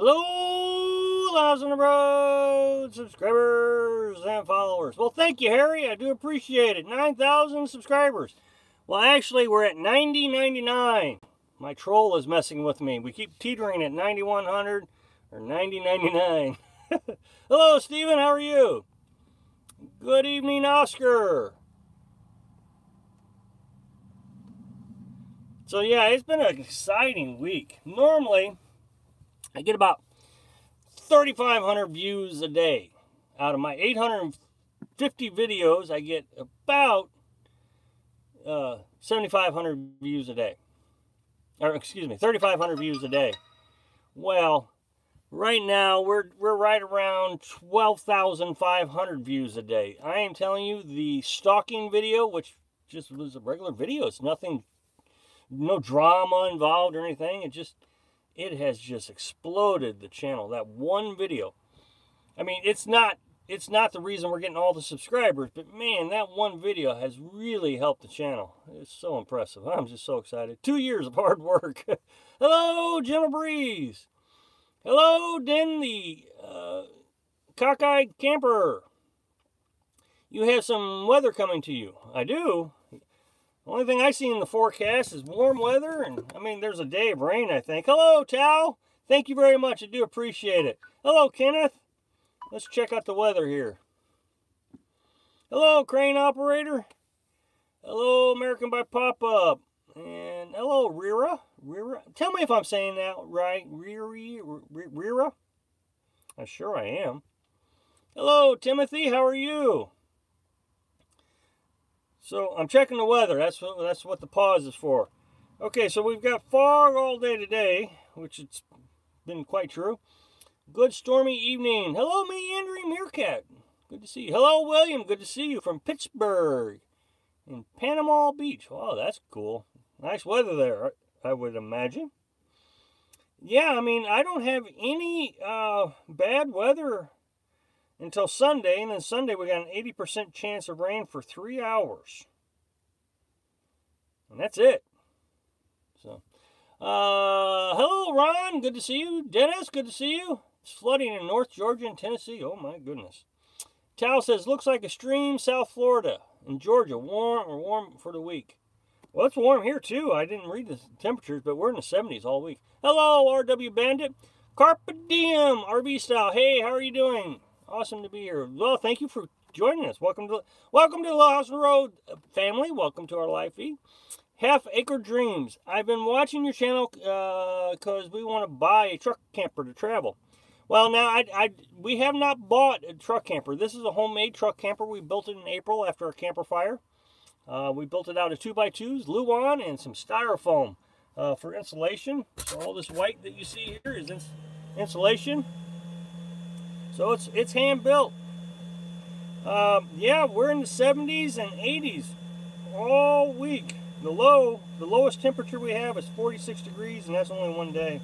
Hello, Lives on the Road subscribers and followers. Well, thank you, Harry. I do appreciate it. 9,000 subscribers. Well, actually, we're at 9099. My troll is messing with me. We keep teetering at 9100 or 9099. Hello, Steven. How are you? Good evening, Oscar. So, yeah, it's been an exciting week. Normally, I get about 3,500 views a day. Out of my 850 videos, I get about 7,500 views a day. Or excuse me, 3,500 views a day. Well, right now we're right around 12,500 views a day. I am telling you, the stalking video, which just was a regular video, it's nothing, no drama involved or anything. It has just exploded the channel. That one video. I mean, it's not the reason we're getting all the subscribers, but man, that one video has really helped the channel. It's so impressive. I'm just so excited. 2 years of hard work. Hello, Gemma Breeze. Hello, Den the cockeyed camper. You have some weather coming to you. I do. The only thing I see in the forecast is warm weather, and I mean, there's a day of rain, I think. Hello, Tal. Thank you very much. I do appreciate it. Hello, Kenneth. Let's check out the weather here. Hello, crane operator. Hello, American by Pop-Up. And hello, Rira. Tell me if I'm saying that right. Rira? I'm sure I am. Hello, Timothy. How are you? So I'm checking the weather. That's what the pause is for. Okay, so we've got fog all day today, which it's been quite true. Good stormy evening. Hello, meandering meerkat. Good to see you. Hello, William. Good to see you from Pittsburgh in Panama Beach. Wow, that's cool. Nice weather there, I would imagine. Yeah, I mean, I don't have any bad weather until Sunday, and then Sunday we got an 80% chance of rain for 3 hours. And that's it. So, hello, Ron. Good to see you. Dennis, good to see you. It's flooding in North Georgia and Tennessee. Oh, my goodness. Tal says, looks like a stream, South Florida and Georgia. Warm for the week. Well, it's warm here, too. I didn't read the temperatures, but we're in the 70s all week. Hello, RW Bandit. Carpe Diem, RV Style. Hey, how are you doing? Awesome to be here. Well, thank you for joining us. Welcome to the House on the Road family. Welcome to our live feed. Half Acre Dreams. I've been watching your channel because we want to buy a truck camper to travel. Well, now we have not bought a truck camper. This is a homemade truck camper. We built it in April after our camper fire. We built it out of 2x2s, Luan, and some styrofoam for insulation. So all this white that you see here is insulation. So it's hand built. Yeah, we're in the 70s and 80s all week. The lowest temperature we have is 46 degrees, and that's only one day.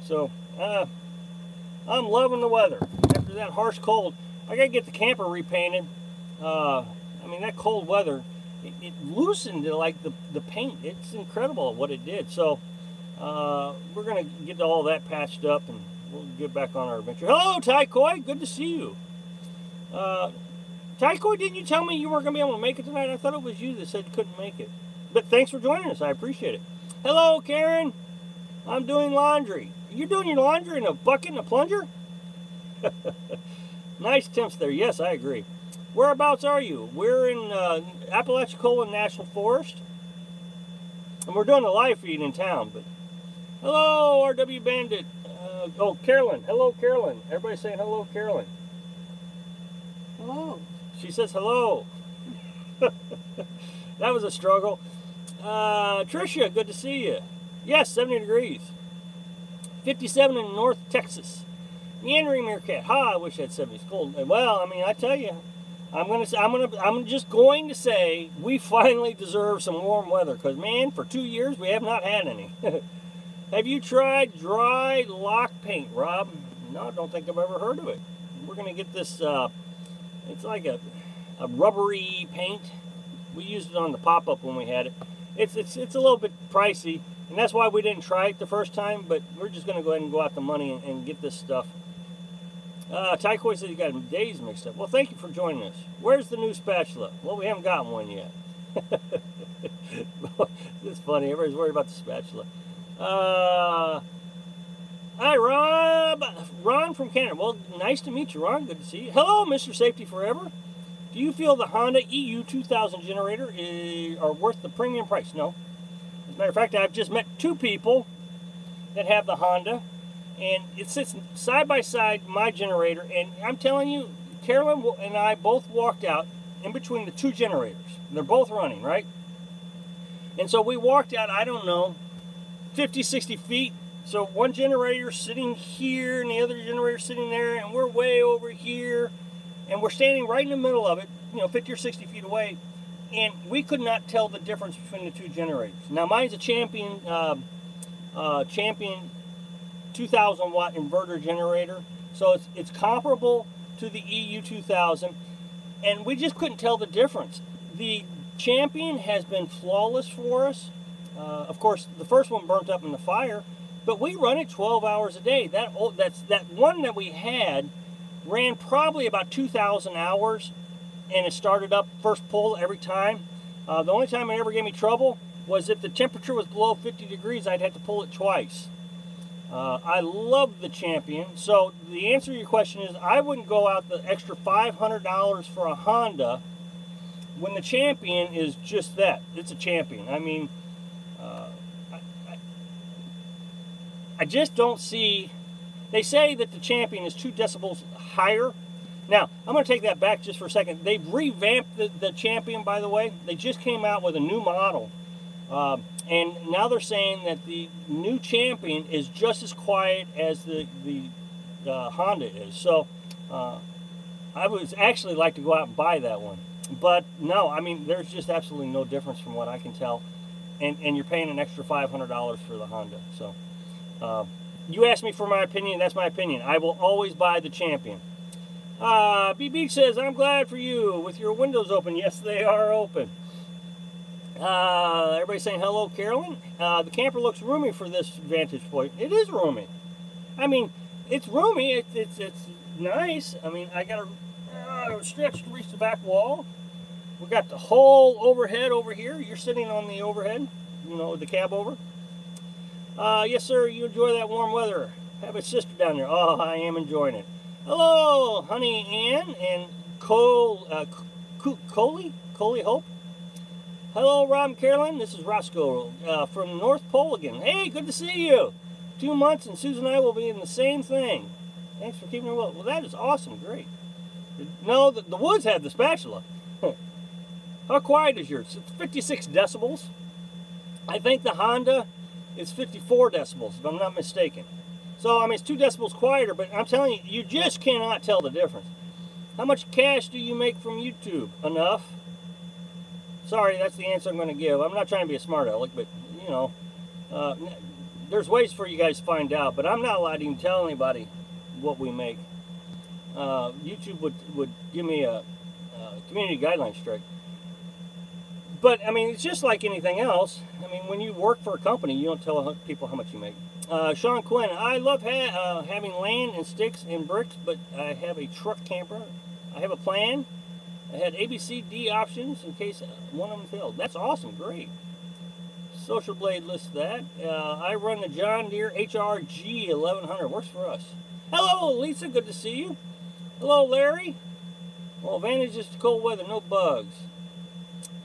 So I'm loving the weather. After that harsh cold, I gotta get the camper repainted. I mean, that cold weather, it loosened like the paint. It's incredible what it did. So we're gonna get all that patched up, and we'll get back on our adventure. Hello, Taikoi. Good to see you. Taikoi, didn't you tell me you weren't going to be able to make it tonight? I thought it was you that said you couldn't make it. But thanks for joining us. I appreciate it. Hello, Karen. I'm doing laundry. You're doing your laundry in a bucket and a plunger? Nice temps there. Yes, I agree. Whereabouts are you? We're in Apalachicola National Forest. And we're doing a live feed in town. But hello, RW Bandit. Oh, Carolyn. Hello, Carolyn. Everybody saying hello, Carolyn. Hello. She says hello. That was a struggle. Tricia, good to see you. Yes, 70 degrees. 57 in North Texas. Meandering meerkat. Ha, I wish I had 70. It's cold. Well, I mean, I tell you, I'm just going to say we finally deserve some warm weather, because man, for 2 years we have not had any. Have you tried dry lock paint, Rob? No, I don't think I've ever heard of it. We're going to get this, it's like a rubbery paint. We used it on the pop-up when we had it. It's a little bit pricey. And that's why we didn't try it the first time, but we're just going to go ahead and go out the money and get this stuff. Tycoy said you got days mixed up. Well, thank you for joining us. Where's the new spatula? Well, we haven't gotten one yet. It's funny. Everybody's worried about the spatula. Hi, Rob. Ron from Canada. Well, nice to meet you, Ron. Good to see you. Hello, Mr. Safety Forever. Do you feel the Honda EU 2000 generator are worth the premium price? No. As a matter of fact, I've just met two people that have the Honda, and it sits side by side my generator, and I'm telling you, Carolyn and I both walked out in between the two generators. They're both running, right? And so we walked out, I don't know, 50, 60 feet. So one generator sitting here and the other generator sitting there, and we're way over here, and we're standing right in the middle of it, 50 or 60 feet away, and we could not tell the difference between the two generators. Now mine's a Champion 2000 watt inverter generator, so it's comparable to the EU 2000, and we just couldn't tell the difference. The Champion has been flawless for us. Of course, the first one burnt up in the fire, but we run it 12 hours a day. That one that we had ran probably about 2,000 hours, and it started up first pull every time. The only time it ever gave me trouble was if the temperature was below 50 degrees, I'd have to pull it twice. I love the Champion. So the answer to your question is I wouldn't go out the extra $500 for a Honda when the Champion is just that. It's a Champion. I mean, I just don't see. They say that the Champion is 2 decibels higher. Now, I'm going to take that back just for a second. They've revamped the Champion, by the way. They just came out with a new model. And now they're saying that the new Champion is just as quiet as the Honda is. So, I would actually like to go out and buy that one. But no, I mean, there's just absolutely no difference from what I can tell. And you're paying an extra $500 for the Honda. So, you asked me for my opinion, that's my opinion. I will always buy the Champion. BB says, I'm glad for you with your windows open. Yes, they are open. Everybody's saying hello, Carolyn. The camper looks roomy for this vantage point. It is roomy. I mean, it's roomy. It's nice. I mean, I got a stretch to reach the back wall. We got the whole overhead over here. You're sitting on the overhead, the cab over. Yes, sir. You enjoy that warm weather. Have a sister down there. Oh, I am enjoying it. Hello, Honey Ann and Coley Hope. Hello, Rob and Carolyn. This is Roscoe from North Pole again. Hey, good to see you. 2 months and Susan and I will be in the same thing. Thanks for keeping me well. Well, that is awesome. Great. No, the Woods had the spatula. How quiet is yours? It's 56 decibels. I think the Honda is 54 decibels, if I'm not mistaken. So, I mean, it's 2 decibels quieter, but I'm telling you, you just cannot tell the difference. How much cash do you make from YouTube? Enough? Sorry, that's the answer I'm going to give. I'm not trying to be a smart aleck, but, there's ways for you guys to find out, but I'm not allowed to even tell anybody what we make. YouTube would give me a community guideline strike. But, I mean, it's just like anything else. I mean, when you work for a company, you don't tell people how much you make. Sean Quinn, I love having land and sticks and bricks, but I have a truck camper. I have a plan. I had A, B, C, D options in case one of them failed. That's awesome. Great. Social Blade lists that. I run the John Deere HRG 1100. Works for us. Hello, Lisa. Good to see you. Hello, Larry. Well, advantage is cold weather, no bugs.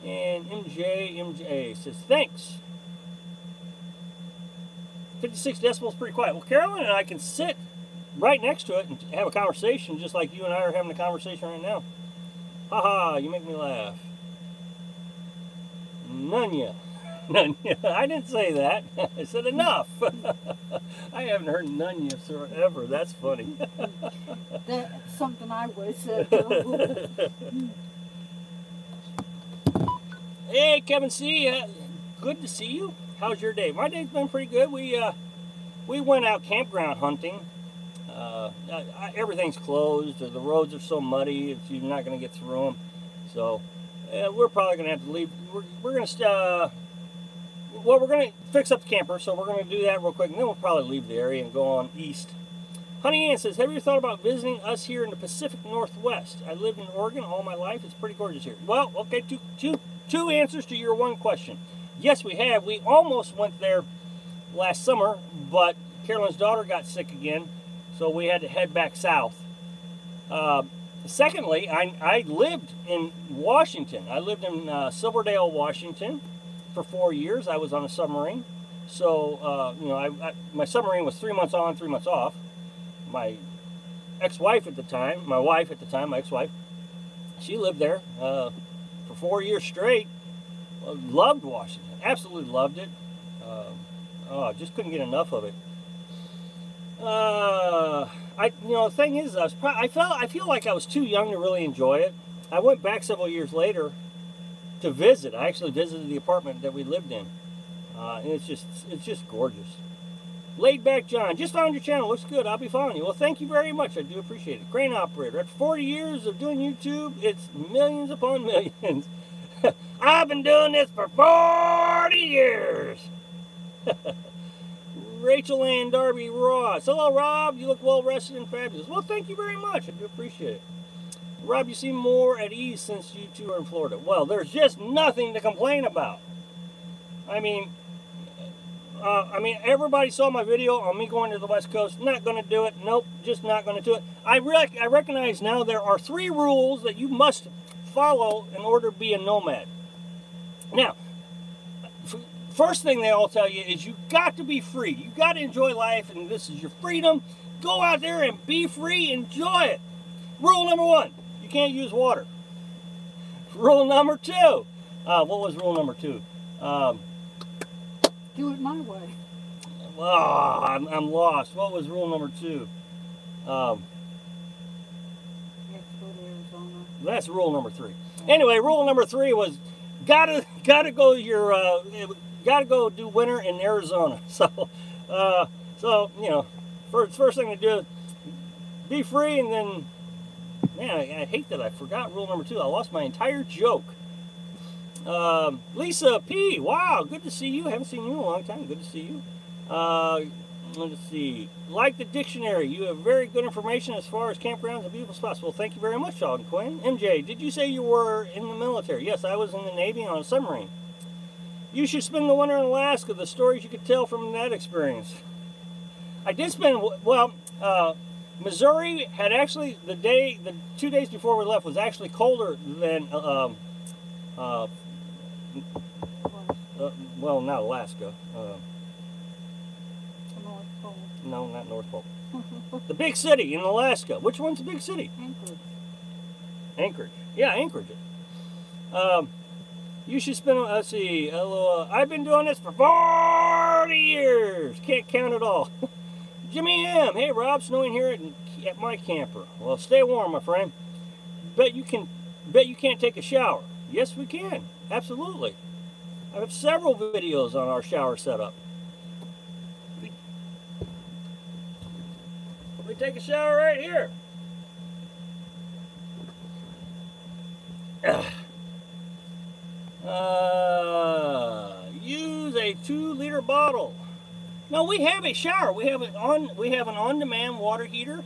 And MJ says, thanks. 56 decibels, pretty quiet. Well, Carolyn and I can sit right next to it and have a conversation just like you and I are having a conversation right now. Haha, you make me laugh. Nunya. Nunya. I didn't say that. I said enough. I haven't heard Nunya forever. That's funny. That's something I would have said too. Hey, Kevin C. Good to see you. How's your day? My day's been pretty good. We went out campground hunting. Everything's closed. The roads are so muddy, you're not going to get through them. So we're probably going to have to leave. We're well, we're going to fix up the camper, so we're going to do that real quick, and then we'll probably leave the area and go on east. Honey Ann says, have you thought about visiting us here in the Pacific Northwest? I lived in Oregon all my life. It's pretty gorgeous here. Well, okay, two answers to your one question. Yes, we have. We almost went there last summer, but Carolyn's daughter got sick again, so we had to head back south. Secondly, I lived in Washington. I lived in Silverdale, Washington for 4 years. I was on a submarine. So, you know, my submarine was 3 months on, 3 months off. My ex-wife at the time, my ex-wife, she lived there for 4 years straight. Loved Washington. Absolutely loved it. Just couldn't get enough of it. You know, the thing is, I feel like I was too young to really enjoy it. I went back several years later to visit. I actually visited the apartment that we lived in, and it's just gorgeous. Laid Back John, just found your channel. Looks good. I'll be following you. Well, thank you very much. I do appreciate it. Crane operator. After 40 years of doing YouTube, it's millions upon millions. I've been doing this for 40 years. Rachel Ann Darby Ross. Hello, Rob. You look well rested and fabulous. Well, thank you very much. I do appreciate it. Rob, you seem more at ease since you two are in Florida. Well, there's just nothing to complain about. I mean, everybody saw my video on me going to the West Coast. Not going to do it. Nope, just not going to do it. I recognize now there are 3 rules that you must follow in order to be a nomad. Now, first thing they all tell you is you got to be free. You got to enjoy life, and this is your freedom. Go out there and be free. Enjoy it. Rule number 1, you can't use water. Rule number 2, what was rule number 2? Do it my way. Oh, I'm lost. What was rule number 2? You have to go to Arizona. That's rule number 3. Anyway, rule number 3 was gotta go do winter in Arizona. So you know, first thing to do, be free, and then, man, I hate that I forgot rule number 2. I lost my entire joke. Lisa P, wow, good to see you. I haven't seen you in a long time. Good to see you. Let's see. Like the dictionary, you have very good information as far as campgrounds and beautiful spots. Well, thank you very much, Sean Quinn. MJ, did you say you were in the military? Yes, I was in the Navy on a submarine. You should spend the winter in Alaska. The stories you could tell from that experience. I did spend, well, Missouri had actually, the 2 days before we left was actually colder than, well, not Alaska. North Pole. No, not North Pole. The big city in Alaska. Which one's the big city? Anchorage. Anchorage. Yeah, Anchorage. You should spend, let's see, I've been doing this for 40 years. Can't count it all. Jimmy M. Hey, Rob, snowing here at my camper. Well, stay warm, my friend. Bet you can't take a shower. Yes, we can. Absolutely. I have several videos on our shower setup. We take a shower right here. Use a 2-liter bottle. No, we have a shower. We have an on-demand water heater,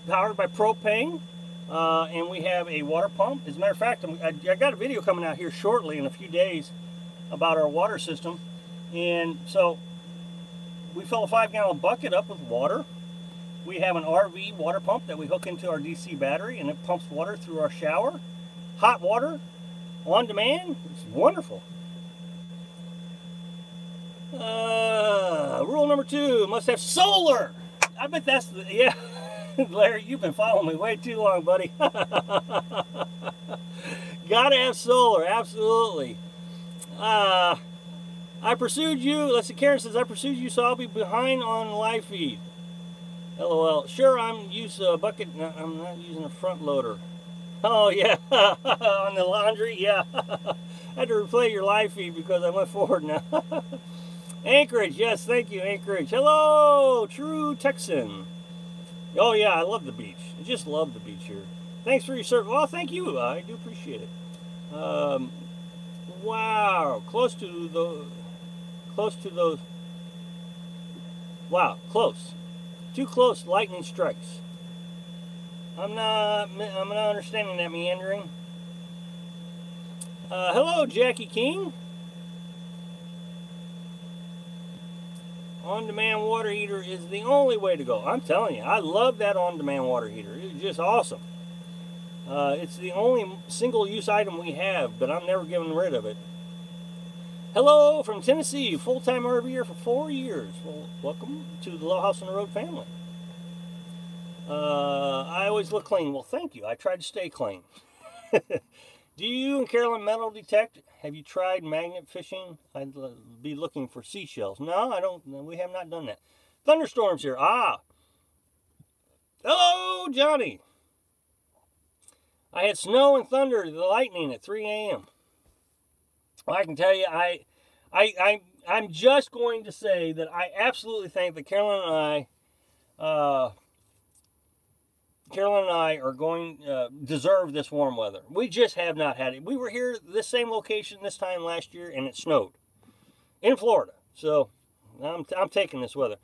powered by propane. And we have a water pump. As a matter of fact, I got a video coming out here shortly in a few days about our water system. And so we fill a 5-gallon bucket up with water. We have an RV water pump that we hook into our DC battery, and it pumps water through our shower. Hot water on demand. It's wonderful. Rule number 2, must have solar. I bet that's the, yeah. Larry, you've been following me way too long, buddy. Gotta have solar, absolutely. I pursued you. Let's see, Karen says, I pursued you, so I'll be behind on live feed. LOL. Sure, I'm using a bucket. No, I'm not using a front loader. Oh, yeah. On the laundry, yeah. I had to replay your live feed because I went forward now. Anchorage, yes, thank you, Anchorage. Hello, True Texan. Oh, yeah, I love the beach. I just love the beach here. Thanks for your service. Well, thank you. I do appreciate it. Wow, close to the Close to those. Wow, close. Too close lightning strikes. I'm not understanding that meandering. Hello, Jackie King. On-demand water heater is the only way to go. I'm telling you, I love that on-demand water heater. It's just awesome. It's the only single-use item we have, but I'm never getting rid of it. Hello from Tennessee, full-time RVer for 4 years. Well, welcome to the Little House on the Road family. I always look clean. Well, thank you. I try to stay clean. Do you and Carolyn metal detect? Have you tried magnet fishing? I'd be looking for seashells. No, I don't. We have not done that. Thunderstorms here. Ah. Hello, Johnny. I had snow and thunder, the lightning at 3 a.m. Well, I can tell you, I'm just going to say that I absolutely think that Carolyn and I are going deserve this warm weather. We just have not had it. We were here this same location this time last year, and it snowed in Florida. So I'm taking this weather.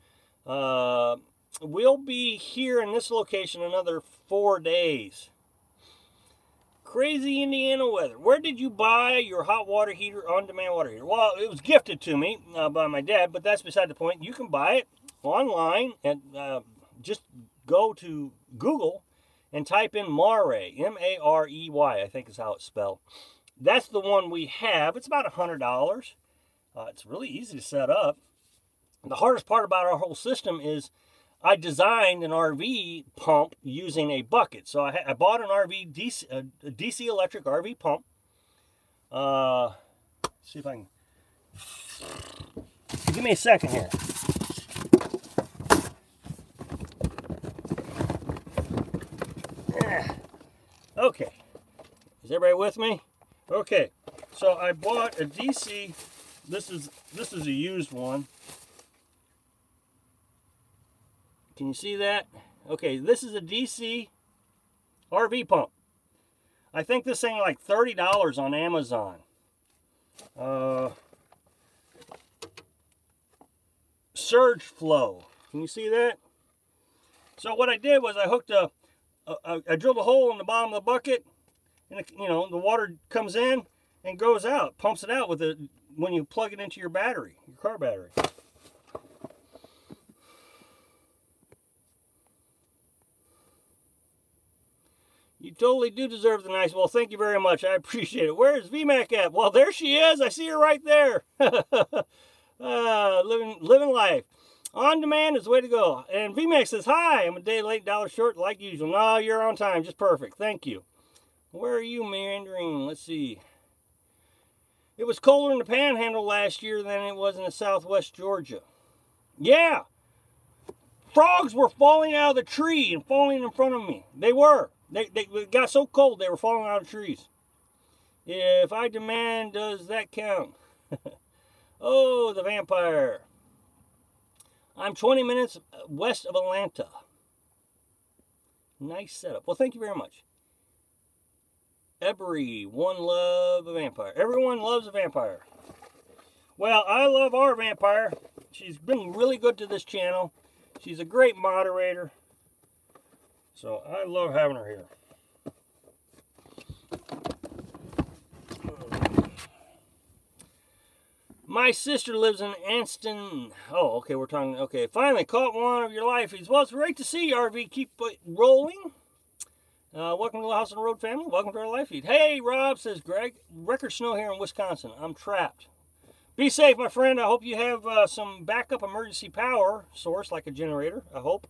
We'll be here in this location another 4 days. Crazy Indiana weather. Where did you buy your hot water heater, on-demand water heater? Well, it was gifted to me by my dad, but that's beside the point. You can buy it online and just go to Google and type in Marey, M-A-R-E-Y, I think is how it's spelled. That's the one we have. It's about $100. It's really easy to set up. The hardest part about our whole system is I designed an RV pump using a bucket. So I bought an RV DC electric RV pump. See if I can. Give me a second here. Okay. Is everybody with me? Okay. So I bought a DC. This is a used one. Can you see that? Okay, this is a DC RV pump. I think this thing like $30 on Amazon. Surge flow. Can you see that? So what I did was I hooked I drilled a hole in the bottom of the bucket, and the water comes in and goes out. Pumps it out with it when you plug it into your battery, your car battery. You totally do deserve the nice. Well, thank you very much. I appreciate it. Where's VMAC at? Well, there she is. I see her right there. Living life. On demand is the way to go. And VMAC says, hi, I'm a day late, dollar short, like usual. No, you're on time. Just perfect. Thank you. Where are you meandering? Let's see. It was colder in the Panhandle last year than it was in the Southwest Georgia. Yeah. Frogs were falling out of the tree and falling in front of me. They were. They got so cold they were falling out of trees. If I demand, does that count? Oh, the vampire. I'm 20 minutes west of Atlanta. Nice setup. Well, thank you very much. Ebery, one love a vampire. Everyone loves a vampire. Well, I love our vampire. She's been really good to this channel. She's a great moderator. So I love having her here. My sister lives in Anston. Oh, okay, we're talking. Okay, finally caught one of your live feeds. Well, it's great to see you, RV. Keep it rolling. Welcome to the House on the Road family. Welcome to our live feed. Hey, Rob, says Greg. Record snow here in Wisconsin. I'm trapped. Be safe, my friend. I hope you have some backup emergency power source, like a generator, I hope.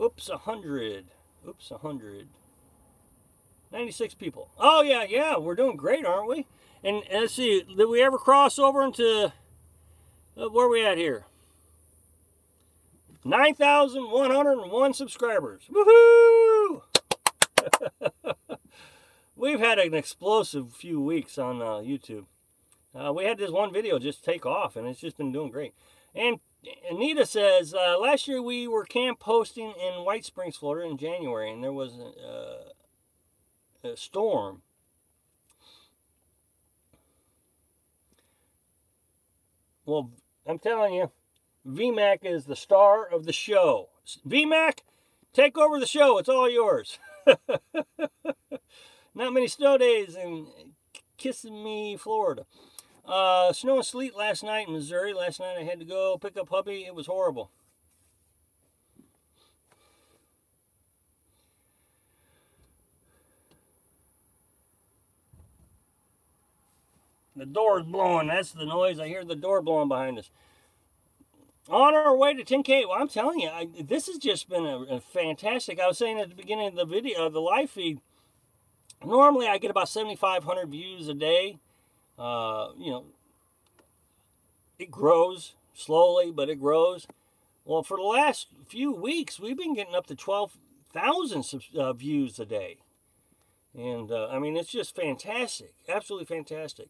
Oops, 100. Oops, 100. 96 people. Oh, yeah, we're doing great, aren't we? And let's see, did we ever cross over into, where are we at here? 9,101 subscribers. Woohoo! We've had an explosive few weeks on YouTube. We had this one video just take off, and it's just been doing great. And Anita says, last year we were camp hosting in White Springs, Florida in January, and there was a storm. Well, I'm telling you, VMAC is the star of the show. VMAC, take over the show. It's all yours. Not many snow days in Kissimmee, Florida. Snow and sleet last night in Missouri. Last night I had to go pick up hubby. It was horrible. The door's blowing. That's the noise. I hear the door blowing behind us. On our way to 10K. Well, I'm telling you, this has just been a fantastic. I was saying at the beginning of the video, the live feed, normally I get about 7,500 views a day. You know, it grows slowly, but it grows. Well, for the last few weeks, we've been getting up to 12,000 views a day. And, I mean, it's just fantastic. Absolutely fantastic.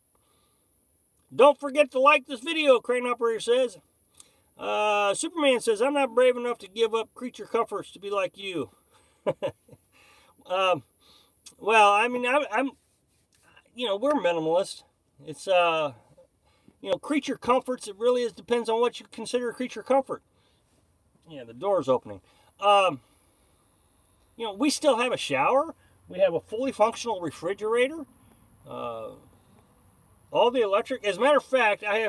Don't forget to like this video, Crane Operator says. Superman says, I'm not brave enough to give up creature comforts to be like you. Well, I mean, I'm, you know, we're minimalist. It's, you know, creature comforts, it really is, depends on what you consider a creature comfort. Yeah, the door's opening. You know, we still have a shower. We have a fully functional refrigerator. All the electric. As a matter of fact, I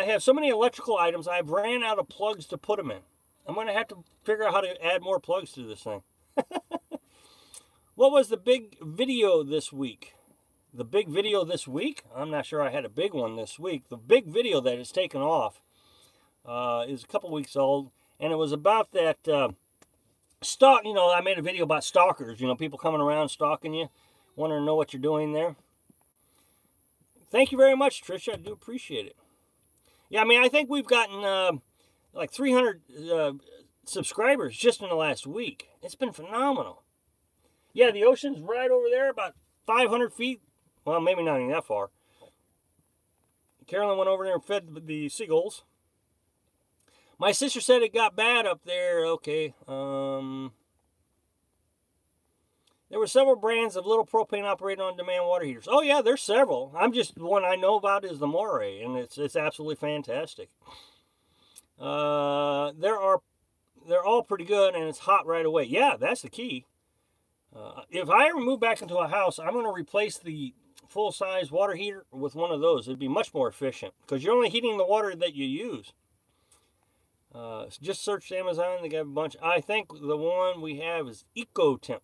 have so many electrical items, I've ran out of plugs to put them in. I'm going to have to figure out how to add more plugs to this thing. What was the big video this week? The big video this week? I'm not sure I had a big one this week. The big video that is taken off is a couple weeks old, and it was about that stalk. You know, I made a video about stalkers. You know, people coming around stalking you, wanting to know what you're doing there. Thank you very much, Tricia. I do appreciate it. Yeah, I mean, I think we've gotten like 300 subscribers just in the last week. It's been phenomenal. Yeah, the ocean's right over there, about 500 feet. Well, maybe not even that far. Carolyn went over there and fed the seagulls. My sister said it got bad up there. Okay. There were several brands of little propane operated on-demand water heaters. Oh, yeah, there's several. I'm just, the one I know about is the Moray, and it's absolutely fantastic. They're all pretty good, and it's hot right away. Yeah, that's the key. If I ever move back into a house, I'm going to replace the full-size water heater with one of those. It'd be much more efficient, because you're only heating the water that you use. Just search Amazon. They got a bunch. I think the one we have is EcoTemp.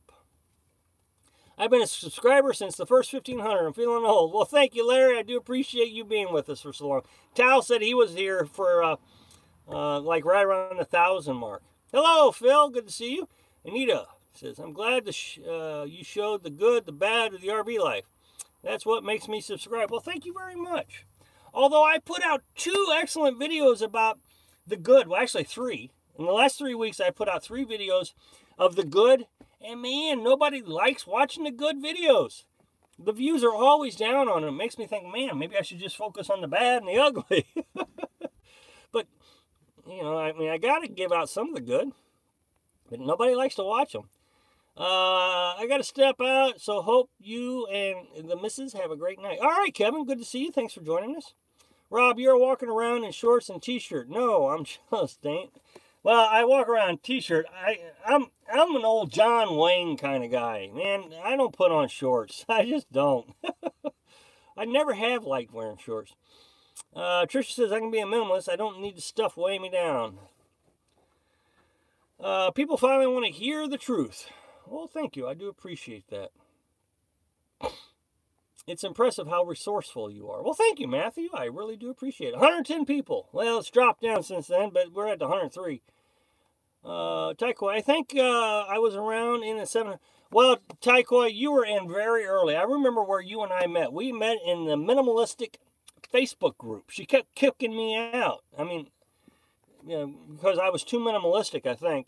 I've been a subscriber since the first 1,500. I'm feeling old. Well, thank you, Larry. I do appreciate you being with us for so long. Tal said he was here for like right around the 1,000 mark. Hello, Phil. Good to see you. Anita says, I'm glad you showed the good, the bad of the RV life. That's what makes me subscribe. Well, thank you very much. Although I put out 2 excellent videos about the good. Well, actually 3. In the last 3 weeks, I put out 3 videos of the good. And man, nobody likes watching the good videos. The views are always down on them. It makes me think, man, maybe I should just focus on the bad and the ugly. But, you know, I mean, I got to give out some of the good. But nobody likes to watch them. I got to step out, so hope you and the missus have a great night. All right, Kevin, good to see you. Thanks for joining us. Rob, you're walking around in shorts and t-shirt. No, I'm just ain't. Well, I walk around in t-shirt. I'm an old John Wayne kind of guy. Man, I don't put on shorts. I just don't. I never have liked wearing shorts. Trisha says, I can be a minimalist. I don't need the stuff weigh me down. People finally want to hear the truth. Well, thank you. I do appreciate that. It's impressive how resourceful you are. Well, thank you, Matthew. I really do appreciate it. 110 people. Well, it's dropped down since then, but we're at the 103. Taikoi, I think I was around in the 7. Well, Taikoi, you were in very early. I remember where you and I met. We met in the minimalistic Facebook group. She kept kicking me out. I mean, you know, because I was too minimalistic, I think.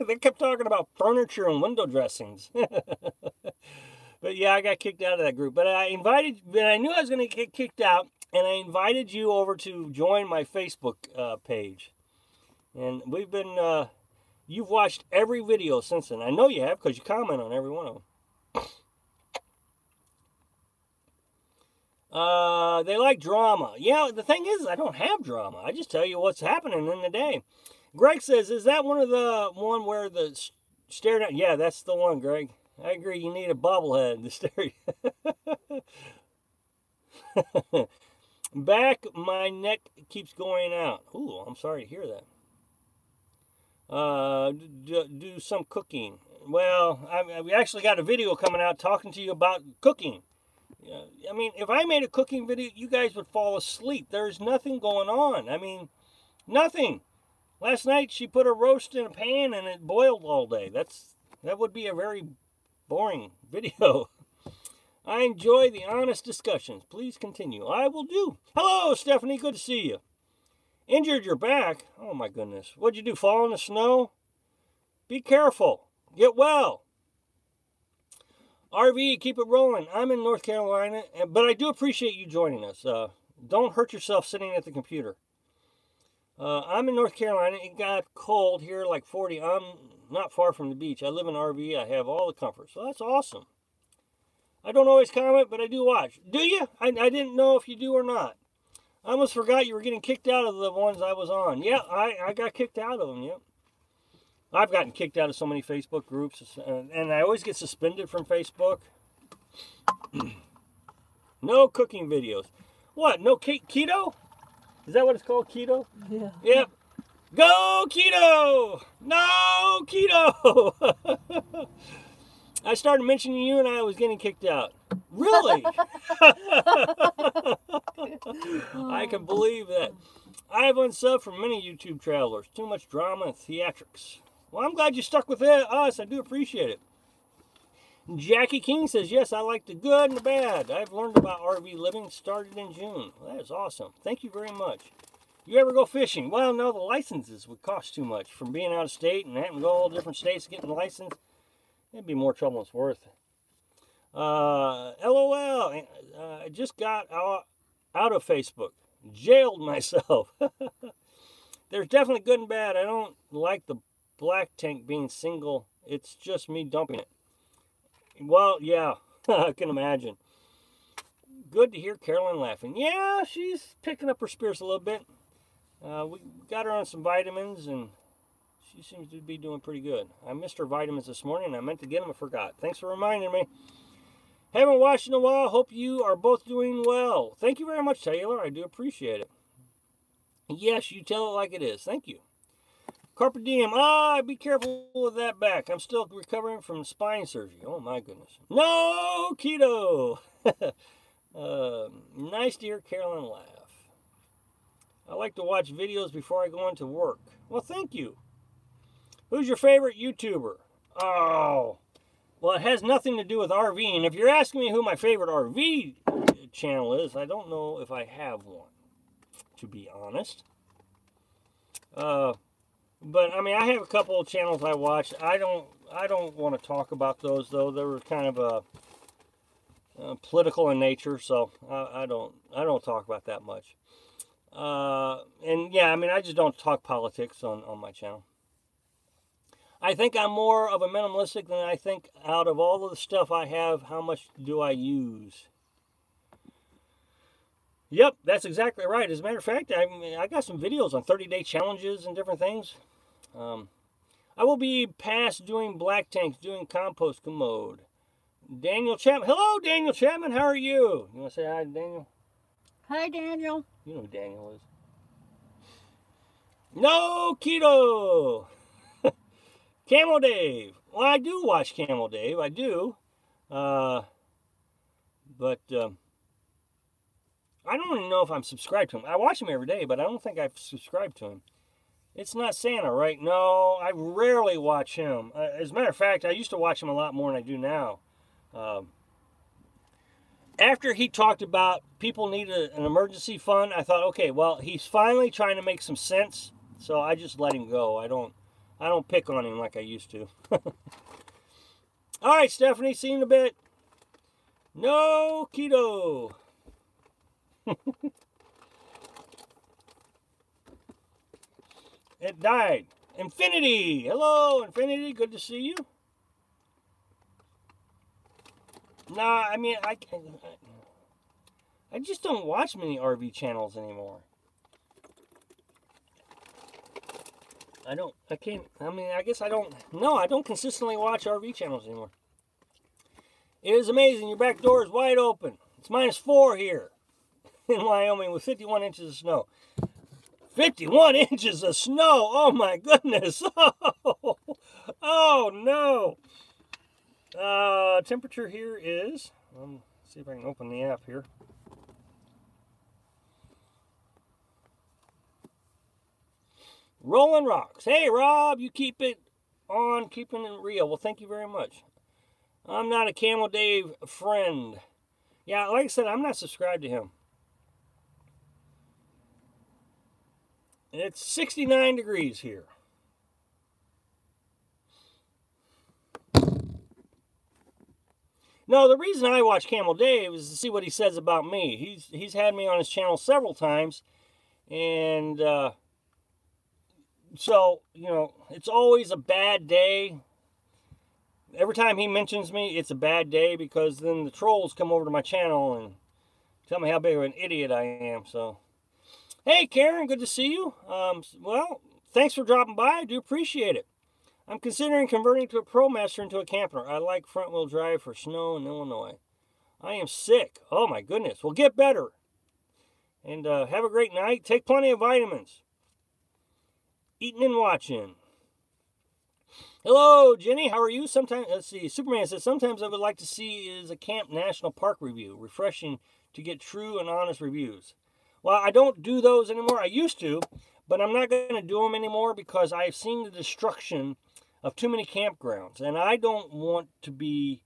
They kept talking about furniture and window dressings. But yeah, I got kicked out of that group. But I knew I was going to get kicked out, and I invited you over to join my Facebook page. And we've been, you've watched every video since then. I know you have, because you comment on every one of them. They like drama. Yeah, the thing is, I don't have drama. I just tell you what's happening in the day. Greg says, is that one one where the stare down? Yeah, that's the one, Greg. I agree. You need a bobblehead to stare. Back, my neck keeps going out. Ooh, I'm sorry to hear that. Do some cooking. Well, we actually got a video coming out talking to you about cooking. I mean, if I made a cooking video, you guys would fall asleep. There's nothing going on. I mean, nothing. Last night she put a roast in a pan and it boiled all day. That would be a very boring video. I enjoy the honest discussions. Please continue. I will do. Hello, Stephanie. Good to see you. Injured your back? Oh, my goodness. What'd you do, fall in the snow? Be careful. Get well. RV, keep it rolling. I'm in North Carolina, but I do appreciate you joining us. Don't hurt yourself sitting at the computer. I'm in North Carolina. It got cold here, like 40. I'm not far from the beach. I live in RV. I have all the comforts. So that's awesome. I don't always comment, but I do watch. Do you? I didn't know if you do or not. I almost forgot you were getting kicked out of the ones I was on. Yeah, I got kicked out of them, yep. I've gotten kicked out of so many Facebook groups, and I always get suspended from Facebook. No cooking videos. What, no keto? Is that what it's called, keto? Yeah. Yep. Go keto! No keto! I started mentioning you and I was getting kicked out. Really? I can believe that. I have unsubbed from many YouTube travelers. Too much drama and theatrics. Well, I'm glad you stuck with us. I do appreciate it. Jackie King says, yes, I like the good and the bad. I've learned about RV living. Started in June. Well, that is awesome. Thank you very much. You ever go fishing? Well, no, the licenses would cost too much. From being out of state and having to go all different states getting a license, it'd be more trouble than it's worth. LOL. I just got out of Facebook. Jailed myself. There's definitely good and bad. I don't like the black tank being single. It's just me dumping it. Well, yeah, I can imagine. Good to hear Carolyn laughing. Yeah, she's picking up her spirits a little bit. We got her on some vitamins, and she seems to be doing pretty good. I missed her vitamins this morning, and I meant to get them. I forgot. Thanks for reminding me. Haven't watched in a while. Hope you are both doing well. Thank you very much, Taylor. I do appreciate it. Yes, you tell it like it is. Thank you. Carpe diem. Be careful with that back. I'm still recovering from spine surgery. Oh, my goodness. No keto. Nice to hear Carolyn laugh. I like to watch videos before I go into work. Well, thank you. Who's your favorite YouTuber? Oh, well, it has nothing to do with RVing. If you're asking me who my favorite RV channel is, I don't know if I have one, to be honest. But I mean, I have a couple of channels I watch. I don't want to talk about those though. They were kind of political in nature, so I don't talk about that much. And yeah, I mean, I just don't talk politics on my channel. I think I'm more of a minimalistic than I think out of all of the stuff I have, how much do I use? Yep, that's exactly right. As a matter of fact, I got some videos on 30-day challenges and different things. I will be past doing black tanks, doing compost commode. Daniel Chapman. Hello, Daniel Chapman. How are you? You want to say hi to Daniel? Hi, Daniel. You know who Daniel is. No keto. Camel Dave. Well, I do watch Camel Dave. I do. But I don't even know if I'm subscribed to him. I watch him every day, but I don't think I've subscribed to him. It's not Santa, right? No, I rarely watch him. As a matter of fact, I used to watch him a lot more than I do now. After he talked about people need an emergency fund, I thought, okay, well, he's finally trying to make some sense, so I just let him go. I don't pick on him like I used to. All right, Stephanie, see you in a bit. No keto. It died. Infinity. Hello, Infinity. Good to see you. Nah, I mean, I just don't watch many RV channels anymore. I guess I don't consistently watch RV channels anymore. It is amazing. Your back door is wide open. It's -4 here in Wyoming with 51 inches of snow. 51 inches of snow! Oh my goodness! Oh no! Temperature here is, let's see if I can open the app here. Rolling Rocks. Hey Rob, you keep it on, keeping it real. Well, thank you very much. I'm not a Camel Dave friend. Yeah, like I said, I'm not subscribed to him. It's 69 degrees here. No, the reason I watch Camel Dave is to see what he says about me. He's had me on his channel several times, and so, you know, it's always a bad day. Every time he mentions me, it's a bad day, because then the trolls come over to my channel and tell me how big of an idiot I am. So, hey Karen, good to see you. Well, thanks for dropping by. I do appreciate it. I'm considering converting to a ProMaster into a camper. I like front-wheel drive for snow in Illinois. I am sick. Oh my goodness. Well, get better. And have a great night. Take plenty of vitamins. Eating and watching. Hello, Jenny. How are you? Sometimes, let's see. Superman says, sometimes I would like to see is a Camp National Park review. Refreshing to get true and honest reviews. Well, I don't do those anymore. I used to, but I'm not going to do them anymore because I've seen the destruction of too many campgrounds, and I don't want to be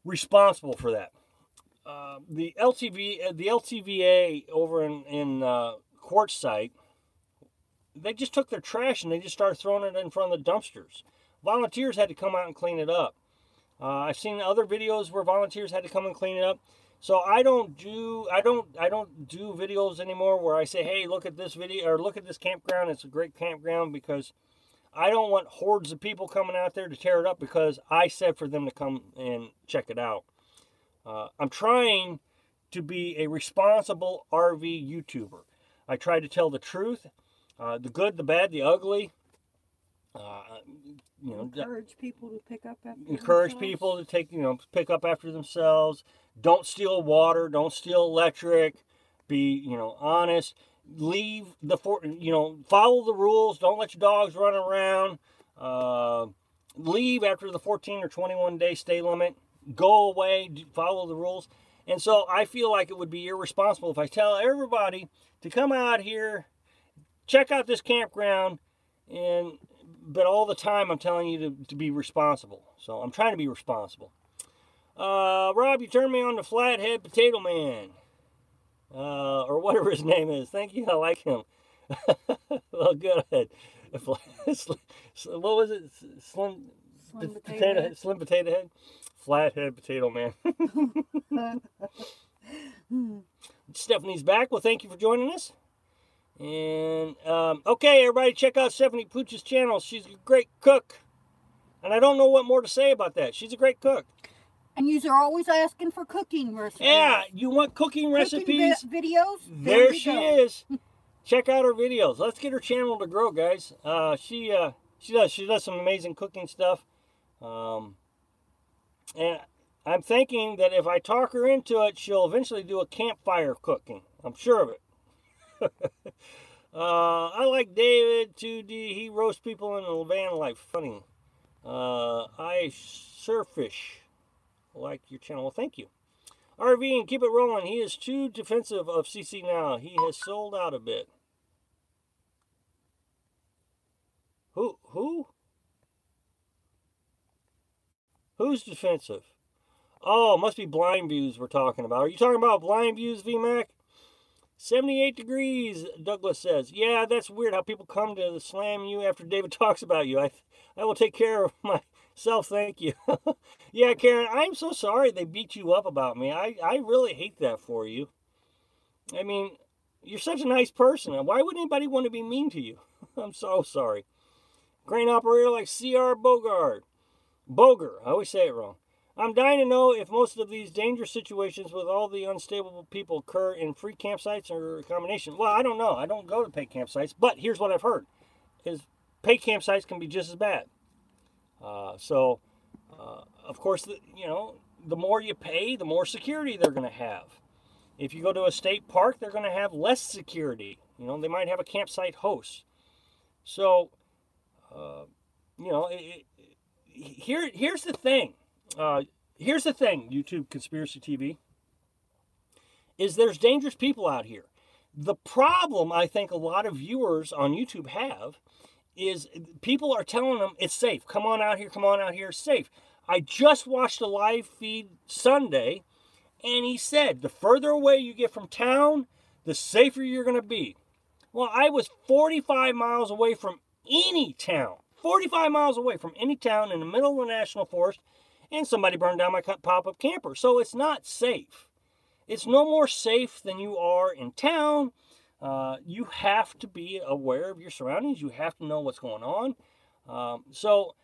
responsible for that. The LTVA over in Quartzsite, they just took their trash and they just started throwing it in front of the dumpsters. Volunteers had to come out and clean it up. I've seen other videos where volunteers had to come and clean it up. So I don't do videos anymore where I say, hey, look at this video, or look at this campground. It's a great campground, because I don't want hordes of people coming out there to tear it up because I said for them to come and check it out. I'm trying to be a responsible RV YouTuber. I try to tell the truth, the good, the bad, the ugly. You know, encourage people to pick up after encourage themselves. people to take, you know, pick up after themselves. Don't steal water. Don't steal electric. Be, you know, honest. Leave the follow the rules. Don't let your dogs run around. Leave after the 14 or 21 day stay limit. Go away. Follow the rules. And so I feel like it would be irresponsible if I tell everybody to come out here, check out this campground, but all the time I'm telling you to be responsible. So I'm trying to be responsible. Rob, you turned me on to Flathead Potato Man. Or whatever his name is. Thank you, I like him. Well, good. What was it? Slim Potato Head? Flathead Potato Man. Stephanie's back. Well, thank you for joining us. And, okay, everybody, check out Stephanie Pooch's channel. She's a great cook. And I don't know what more to say about that. She's a great cook. And you are always asking for cooking recipes. Yeah, you want cooking recipes? Videos? There she is. Check out her videos. Let's get her channel to grow, guys. She does some amazing cooking stuff. And I'm thinking that if I talk her into it, she'll eventually do a campfire cooking. I'm sure of it. I like David 2D. He roasts people in the van life. Funny. I surfish. Like your channel. Well, thank you. RV and keep it rolling. He is too defensive of CC now. He has sold out a bit. Who? Who's defensive? Oh, must be blind views we're talking about. Are you talking about blind views, VMAC? 78 degrees, Douglas says. Yeah, that's weird how people come to slam you after David talks about you. I will take care of myself, thank you. Yeah, Karen, I'm so sorry they beat you up about me. I really hate that for you. I mean, you're such a nice person. Why would anybody want to be mean to you? I'm so sorry. Crane operator like C.R. Boger. I always say it wrong. I'm dying to know if most of these dangerous situations with all the unstable people occur in free campsites or a combination. Well, I don't know. I don't go to paid campsites, but here's what I've heard: is paid campsites can be just as bad. Of course, the more you pay, the more security they're going to have. If you go to a state park, they're going to have less security. They might have a campsite host. So, here's the thing. Here's the thing, YouTube Conspiracy TV, is there's dangerous people out here. The problem I think a lot of viewers on YouTube have is people are telling them it's safe. Come on out here, it's safe. I just watched a live feed Sunday, and he said the further away you get from town, the safer you're going to be. Well, I was 45 miles away from any town. 45 miles away from any town in the middle of a national forest, and somebody burned down my pop-up camper. So it's not safe. It's no more safe than you are in town. You have to be aware of your surroundings. You have to know what's going on. So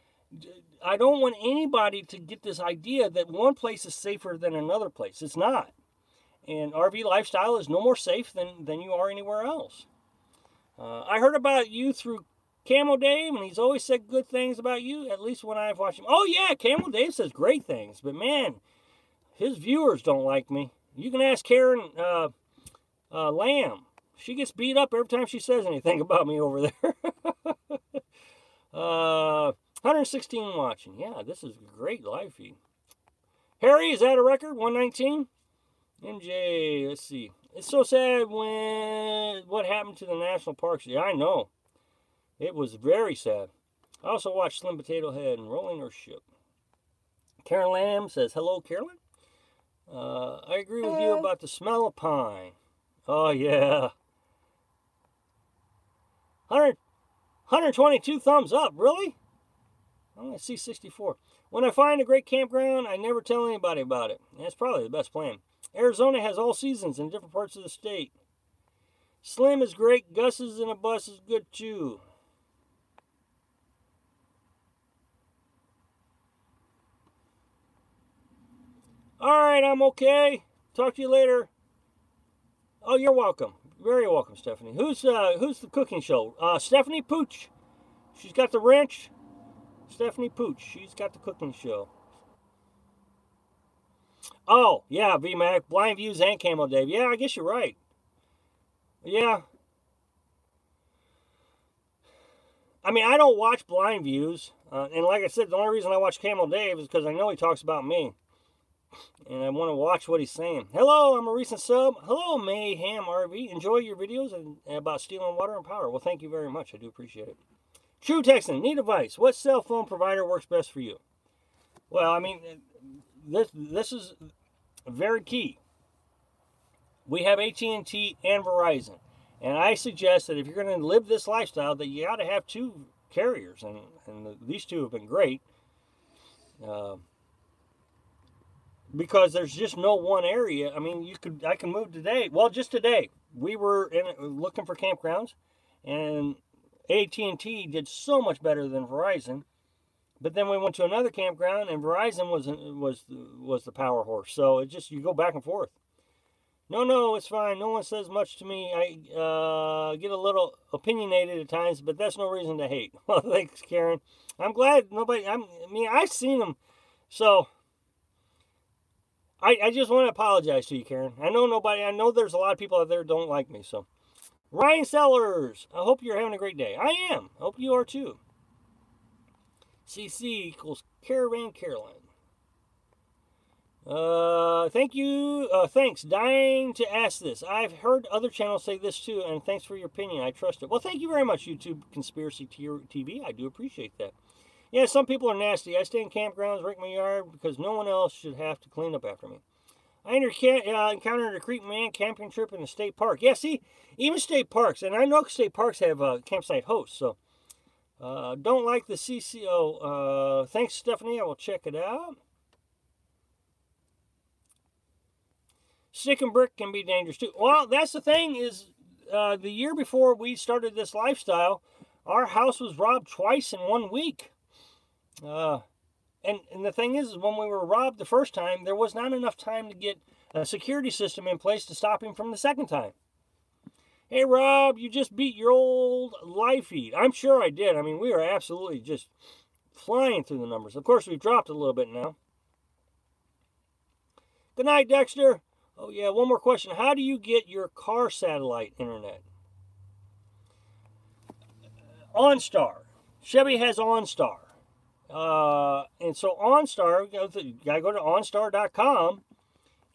I don't want anybody to get this idea that one place is safer than another place. It's not. And RV lifestyle is no more safe than you are anywhere else. I heard about you through Camo Dave, and he's always said good things about you, at least when I've watched him. Oh, yeah, Camo Dave says great things, but man, his viewers don't like me. You can ask Karen Lamb. She gets beat up every time she says anything about me over there. 116 watching. Yeah, this is a great live feed. Harry, is that a record? 119? MJ, let's see. It's so sad what happened to the national parks. Yeah, I know. It was very sad. I also watched Slim Potato Head and Rolling Her Ship. Karen Lamb says, hello, Carolyn. I agree with you about the smell of pine. Oh, yeah. 122 thumbs up, really? Oh, I see 64. When I find a great campground, I never tell anybody about it. That's probably the best plan. Arizona has all seasons in different parts of the state. Slim is great. Gus's in a bus is good, too. All right, I'm okay. Talk to you later. Oh, you're welcome. Very welcome, Stephanie. Who's the cooking show? Stephanie Pooch. She's got the wrench. Stephanie Pooch. She's got the cooking show. Oh, yeah, VMAC. Blind Views and Camo Dave. Yeah, I guess you're right. Yeah. I mean, I don't watch Blind Views. And like I said, the only reason I watch Camo Dave is because I know he talks about me. And I want to watch what he's saying. Hello, I'm a recent sub. Hello, Mayhem RV. Enjoy your videos about stealing water and power. Well, thank you very much. I do appreciate it. True Texan, need advice. What cell phone provider works best for you? Well, I mean, this is very key. We have AT&T and Verizon. And I suggest that if you're going to live this lifestyle, that you got to have two carriers. And these two have been great. Because there's just no one area. I mean, I can move today. Well, just today, we were looking for campgrounds, and AT&T did so much better than Verizon. But then we went to another campground, and Verizon was the power horse. So it just, you go back and forth. No, it's fine. No one says much to me. I get a little opinionated at times, but that's no reason to hate. Well, thanks, Karen. I'm glad nobody. I've seen them, so. I just want to apologize to you, Karen. I know there's a lot of people out there who don't like me, so. Ryan Sellers, I hope you're having a great day. I am. I hope you are too. CC equals Caravan Carolyn. Thank you. Thanks. Dying to ask this. I've heard other channels say this too, and thanks for your opinion. I trust it. Well, thank you very much, YouTube Conspiracy TV. I do appreciate that. Yeah, some people are nasty. I stay in campgrounds, rake my yard, because no one else should have to clean up after me. I encountered a creepy man camping trip in a state park. Yeah, see, even state parks, and I know state parks have campsite hosts, so don't like the CCO. Thanks, Stephanie. I will check it out. Stick and brick can be dangerous, too. Well, that's the thing is, the year before we started this lifestyle, our house was robbed twice in 1 week. And the thing is, when we were robbed the first time, there was not enough time to get a security system in place to stop him from the second time. Hey, Rob, you just beat your old live feed. I'm sure I did. I mean, we are absolutely just flying through the numbers. Of course, we've dropped a little bit now. Good night, Dexter. Oh, yeah, one more question. How do you get your car satellite internet? OnStar. Chevy has OnStar. And so OnStar, you gotta go to OnStar.com,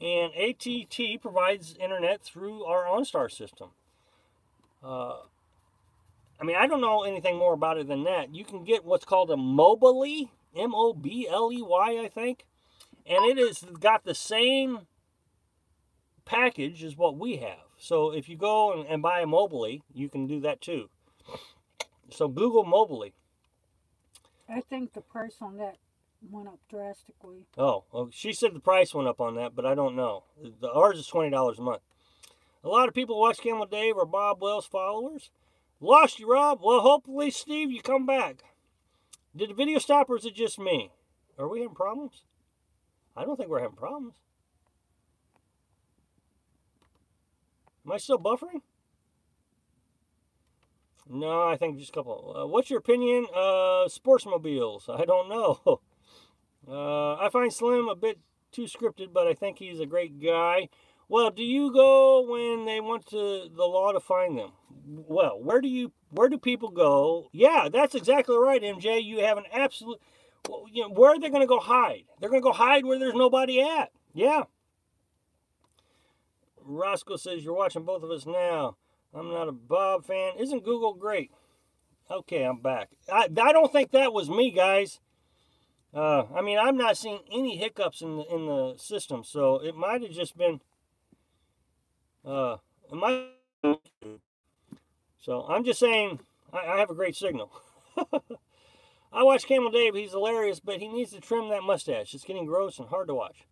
and AT&T provides internet through our OnStar system. I mean, I don't know anything more about it than that. You can get what's called a Mobley, M-O-B-L-E-Y, I think. And it has got the same package as what we have. So if you go and buy a Mobley, you can do that too. So Google Mobley. I think the price on that went up drastically. Oh, well, she said the price went up on that, but I don't know. Ours is $20 a month. A lot of people watch Camel Dave are Bob Wells followers. Lost you, Rob. Well, hopefully, Steve, you come back. Did the video stop, or is it just me? Are we having problems? I don't think we're having problems. Am I still buffering? No, I think just a couple. What's your opinion of sportsmobiles? I don't know. I find Slim a bit too scripted, but I think he's a great guy. Well, do you go when they want the law to find them? Well, where do people go? Yeah, that's exactly right, MJ. You have an absolute... Well, you know, where are they going to go hide? They're going to go hide where there's nobody at. Yeah. Roscoe says, you're watching both of us now. I'm not a Bob fan. Isn't Google great? Okay, I'm back. I don't think that was me, guys. I mean, I'm not seeing any hiccups in the system, so it might have just been... So I'm just saying, I have a great signal. I watch Camel Dave. He's hilarious, but he needs to trim that mustache. It's getting gross and hard to watch.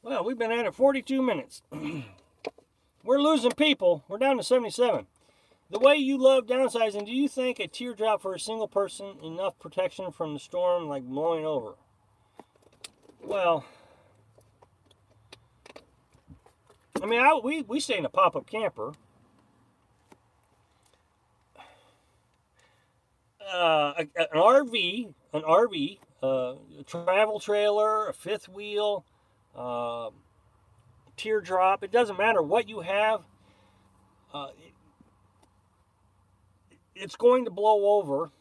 Well, we've been at it 42 minutes. We're losing people. We're down to 77. The way you love downsizing, do you think a teardrop for a single person enough protection from the storm like blowing over? Well, I mean, we stay in a pop-up camper. An RV, a travel trailer, a fifth wheel, teardrop. It doesn't matter what you have. It's going to blow over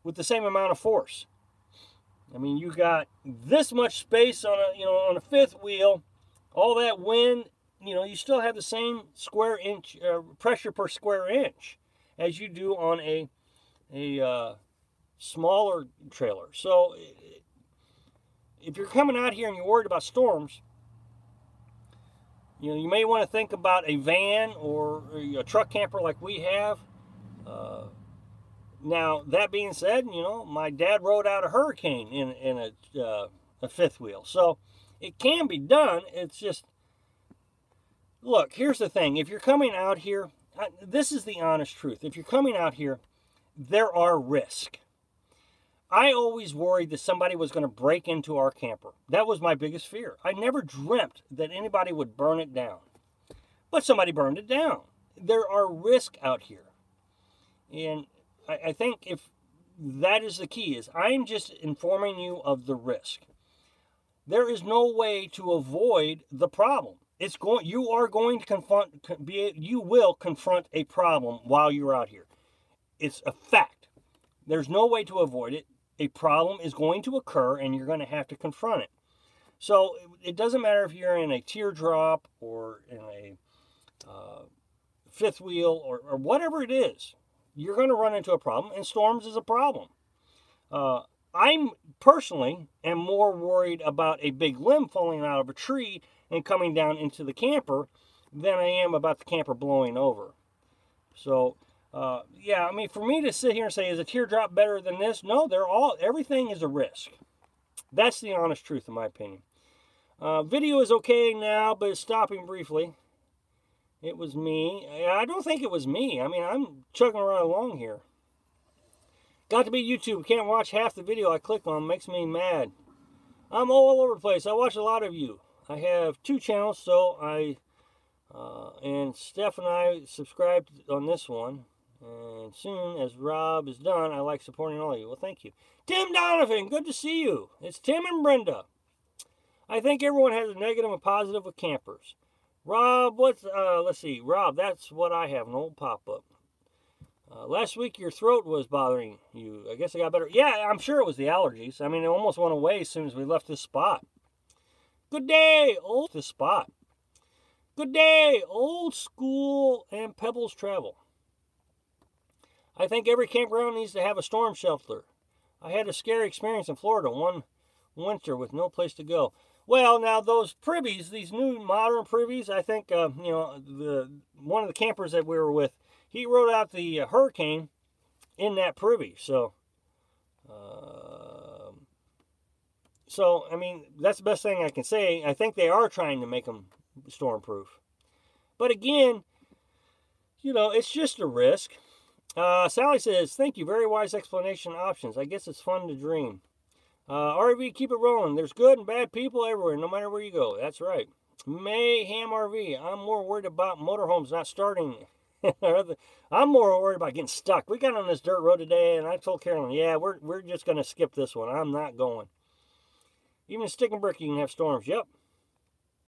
with the same amount of force. I mean, you got this much space on a fifth wheel, all that wind. You still have the same square inch pressure per square inch as you do on a smaller trailer. So if you're coming out here and you're worried about storms, you may want to think about a van or a truck camper like we have. Now, that being said, my dad rode out a hurricane in a fifth wheel. So it can be done. It's just, look, here's the thing. If you're coming out here, this is the honest truth. If you're coming out here, there are risks. I always worried that somebody was going to break into our camper. That was my biggest fear. I never dreamt that anybody would burn it down. But somebody burned it down. There are risks out here. And I think if that is the key, is I'm just informing you of the risk. There is no way to avoid the problem. You are going to you will confront a problem while you're out here. It's a fact. There's no way to avoid it. A problem is going to occur and you're going to have to confront it. So it doesn't matter if you're in a teardrop or in a fifth wheel or whatever it is. You're going to run into a problem, and storms is a problem. I'm personally am more worried about a big limb falling out of a tree and coming down into the camper than I am about the camper blowing over. So, yeah, I mean, for me to sit here and say, is a teardrop better than this? No, everything is a risk. That's the honest truth, in my opinion. Video is okay now, but it's stopping briefly. It was me. I don't think it was me. I mean, I'm chugging right along here. Got to be YouTube. Can't watch half the video I click on. Makes me mad. I'm all over the place. I watch a lot of you. I have 2 channels, so and Steph and I subscribed on this one. And soon as Rob is done, I like supporting all of you. Well, thank you. Tim Donovan, good to see you. It's Tim and Brenda. I think everyone has a negative and positive with campers. Rob, let's see. Rob, that's what I have, an old pop-up. Last week your throat was bothering you. I guess it got better. Yeah, I'm sure it was the allergies. I mean, it almost went away as soon as we left this spot. Good day, this spot. Good day, old school and Pebbles travel. I think every campground needs to have a storm shelter. I had a scary experience in Florida one winter with no place to go. Well, now those privies, these new modern privies, I think, you know, one of the campers that we were with, he rode out the hurricane in that privy. So, I mean, that's the best thing I can say. I think they are trying to make them stormproof. But again, you know, it's just a risk. Sally says, thank you. Very wise explanation options. I guess it's fun to dream. RV, keep it rolling. There's good and bad people everywhere, no matter where you go. That's right. Mayhem RV. I'm more worried about motorhomes not starting. I'm more worried about getting stuck. We got on this dirt road today, and I told Carolyn, yeah, we're just going to skip this one. I'm not going. Even a stick and brick, you can have storms. Yep.